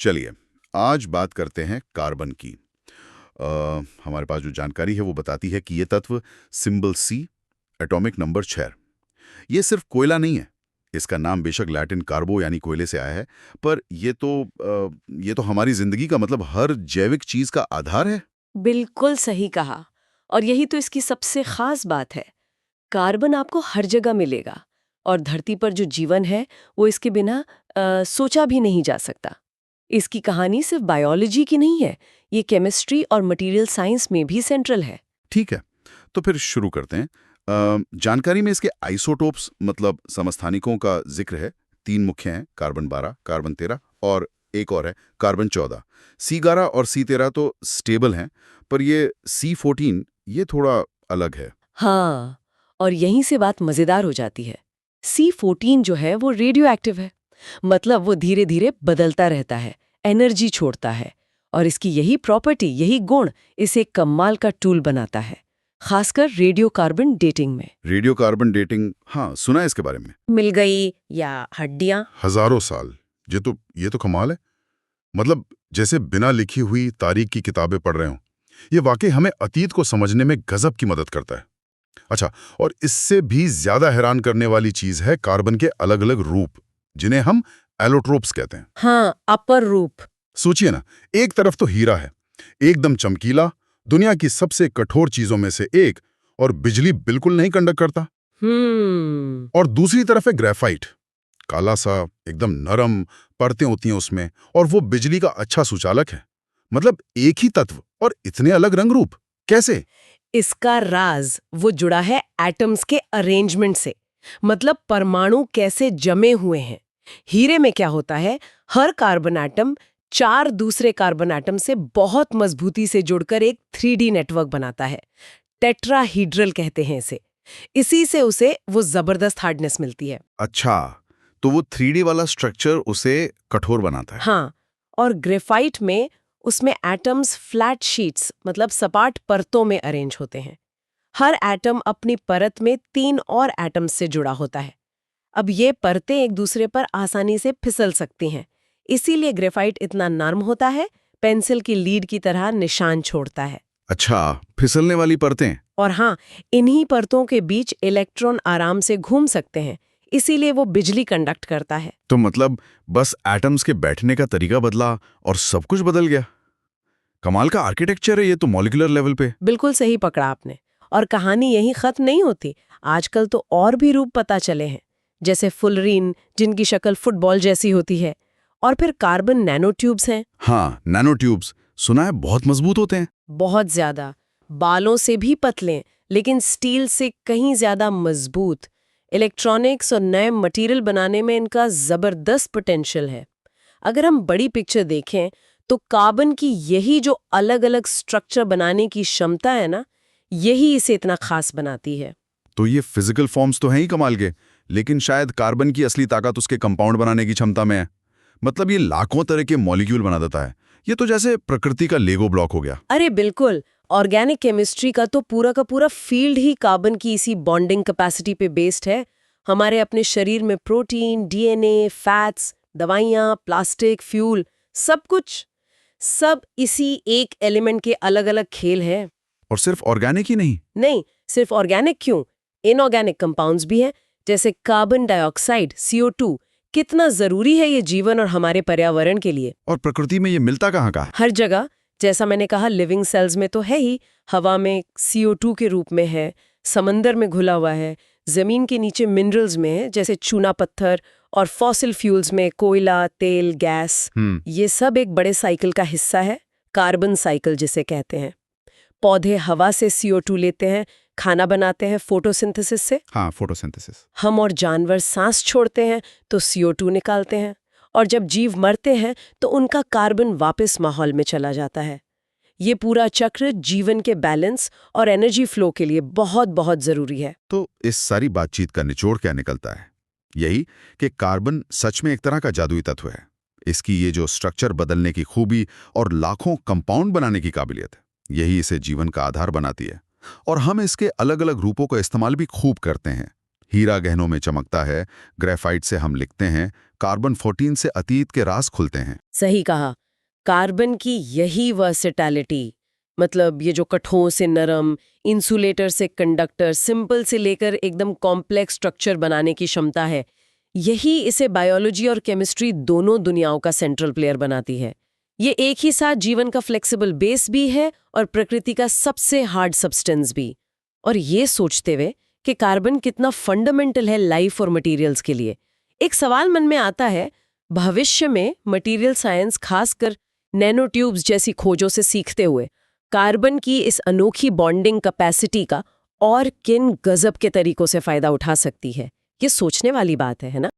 चलिए, आज बात करते हैं कार्बन की। हमारे पास जो जानकारी है वो बताती है कि ये तत्व सिंबल सी, एटॉमिक नंबर 6, ये सिर्फ कोयला नहीं है। इसका नाम बेशक लैटिन कार्बो यानी कोयले से आया है, पर ये तो हमारी जिंदगी का मतलब हर जैविक चीज का आधार है। बिल्कुल सही कहा। और यही तो इसकी सबसे खास बात है। कार्बन आपको हर जगह मिलेगा और धरती पर जो जीवन है वो इसके बिना सोचा भी नहीं जा सकता। इसकी कहानी सिर्फ बायोलॉजी की नहीं है, ये केमिस्ट्री और मटेरियल साइंस में भी सेंट्रल है। ठीक है, तो फिर शुरू करते हैं। जानकारी में इसके आइसोटोप्स मतलब समस्थानिकों का जिक्र है। 3 मुख्य हैं, कार्बन 12, कार्बन 13 और एक और है कार्बन 14। C11 और C13 तो स्टेबल हैं, पर ये C14 ये थोड़ा अलग है। हाँ, और यहीं से बात मजेदार हो जाती है। C14 जो है वो रेडियो एक्टिव है, मतलब वो धीरे धीरे बदलता रहता है, एनर्जी छोड़ता है। और इसकी यही प्रॉपर्टी, यही गुण इसे कमाल का टूल बनाता है, खासकर रेडियो कार्बन डेटिंग में। रेडियो कार्बन डेटिंग, हाँ सुना है इसके बारे में। मिल गई या हड्डियां। हजारों साल, ये तो कमाल है। मतलब जैसे बिना लिखी हुई तारीख की किताबें पढ़ रहे हों। ये वाकई हमें अतीत को समझने में गजब की मदद करता है। अच्छा, और इससे भी ज्यादा हैरान करने वाली चीज है कार्बन के अलग अलग रूप, जिन्हें हम एलोट्रोप्स कहते हैं। हाँ, अपर रूप। सोचिए ना, एक तरफ तो हीरा है, एकदम चमकीला, दुनिया की सबसे कठोर चीजों में से एक, और बिजली बिल्कुल नहीं कंडक्ट करता। और दूसरी तरफ है ग्रेफाइट, काला सा, एकदम नरम, परतें होती हैं उसमें, और वो बिजली का अच्छा सुचालक है। मतलब एक ही तत्व और इतने अलग रंग रूप, कैसे? इसका राज वो जुड़ा है एटम्स के अरेंजमेंट से, मतलब परमाणु कैसे जमे हुए हैं। हीरे में क्या होता है, हर कार्बन एटम 4 दूसरे कार्बन एटम से बहुत मजबूती से जुड़कर एक 3D नेटवर्क बनाता है। टेट्राहीड्रल कहते हैं इसे। इसी से उसे वो जबरदस्त हार्डनेस मिलती है। अच्छा, तो वो 3D वाला स्ट्रक्चर उसे कठोर बनाता है। हाँ, और ग्रेफाइट में उसमें एटम्स फ्लैट शीट्स मतलब सपाट परतों में अरेंज होते हैं। हर एटम अपनी परत में 3 और एटम्स से जुड़ा होता है। अब ये परतें एक दूसरे पर आसानी से फिसल सकती हैं, इसीलिए ग्रेफाइट इतना नरम होता है, पेंसिल की लीड की तरह निशान छोड़ता है। अच्छा, फिसलने वाली परतें। और हाँ, इन्हीं परतों के बीच इलेक्ट्रॉन आराम से घूम सकते हैं, इसीलिए वो बिजली कंडक्ट करता है। तो मतलब बस एटम्स के बैठने का तरीका बदला और सब कुछ बदल गया। कमाल का आर्किटेक्चर है ये तो, मॉलिक्यूलर लेवल पे। बिल्कुल सही पकड़ा आपने। और कहानी यहीं खत्म नहीं होती। आजकल तो और भी रूप पता चले हैं, जैसे फुलरीन जिनकी शक्ल फुटबॉल जैसी होती है, और फिर कार्बन नैनो ट्यूब्स हैं। हाँ, नैनो ट्यूब्स, सुना है बहुत मजबूत होते हैं। बहुत ज्यादा, बालों से भी पतले, लेकिन स्टील से कहीं ज्यादा मजबूत। इलेक्ट्रॉनिक्स और नए मटेरियल बनाने में इनका जबरदस्त पोटेंशियल है। अगर हम बड़ी पिक्चर देखें तो कार्बन की यही जो अलग-अलग स्ट्रक्चर बनाने की क्षमता है ना, यही इसे इतना खास बनाती है। तो ये फिजिकल फॉर्म्स तो हैं ही कमाल के, लेकिन शायद कार्बन की असली ताकत उसके कंपाउंड बनाने की क्षमता में है। मतलब ये लाखों तरह के मॉलिक्यूल बना देता है। ये तो जैसे प्रकृति का लेगो ब्लॉक हो गया। अरे बिल्कुल, ऑर्गेनिक केमिस्ट्री का तो पूरा का पूरा फील्ड ही कार्बन की इसी बॉन्डिंग कैपेसिटी पे बेस्ड है। हमारे अपने शरीर में प्रोटीन, डीएनए, फैट्स, दवाइयाँ, प्लास्टिक, फ्यूल, सब इसी एक एलिमेंट के अलग-अलग खेल हैं। और सिर्फ ऑर्गेनिक ही नहीं। नहीं, सिर्फ ऑर्गेनिक क्यों, इनऑर्गेनिक कंपाउंड्स भी हैं, जैसे कार्बन डाइऑक्साइड CO2। कितना जरूरी है ये जीवन और हमारे पर्यावरण के लिए। और प्रकृति में ये मिलता कहाँ का है? हर जगह, जैसा मैंने कहा, लिविंग सेल्स में तो है ही, हवा में CO2 के रूप में है, समंदर में घुला हुआ है, जमीन के नीचे मिनरल्स में है, जैसे चूना पत्थर, और फॉसिल फ्यूल्स में कोयला, तेल, गैस। ये सब एक बड़े साइकिल का हिस्सा है, कार्बन साइकिल जिसे कहते हैं। पौधे हवा से CO2 लेते हैं, खाना बनाते हैं फोटोसिंथेसिस से। हाँ, फोटोसिंथेसिस। हम और जानवर सांस छोड़ते हैं तो CO2 निकालते हैं, और जब जीव मरते हैं तो उनका कार्बन वापस माहौल में चला जाता है। ये पूरा चक्र जीवन के बैलेंस और एनर्जी फ्लो के लिए बहुत बहुत जरूरी है। तो इस सारी बातचीत का निचोड़ क्या निकलता है? यही कि कार्बन सच में एक तरह का जादुई तत्व है। इसकी ये जो स्ट्रक्चर बदलने की खूबी और लाखों कंपाउंड बनाने की काबिलियत है, यही इसे जीवन का आधार बनाती है। और हम इसके अलग अलग रूपों का इस्तेमाल भी खूब करते हैं। हीरा गहनों में चमकता है, ग्रेफाइट से हम लिखते हैं, कार्बन 14 से अतीत के राज खुलते हैं। सही कहा। कार्बन की यही वर्सेटैलिटी, मतलब ये जो कठोर से नरम, इंसुलेटर से कंडक्टर, सिंपल से लेकर एकदम कॉम्प्लेक्स स्ट्रक्चर बनाने की क्षमता है, यही इसे बायोलॉजी और केमिस्ट्री दोनों दुनियाओं का सेंट्रल प्लेयर बनाती है। ये एक ही साथ जीवन का फ्लेक्सिबल बेस भी है और प्रकृति का सबसे हार्ड सब्सटेंस भी। और ये सोचते हुए कि कार्बन कितना फंडामेंटल है लाइफ और मटेरियल्स के लिए, एक सवाल मन में आता है, भविष्य में मटेरियल साइंस खासकर नैनो ट्यूब्स जैसी खोजों से सीखते हुए कार्बन की इस अनोखी बॉन्डिंग कैपेसिटी का और किन गजब के तरीकों से फायदा उठा सकती है। ये सोचने वाली बात है ना?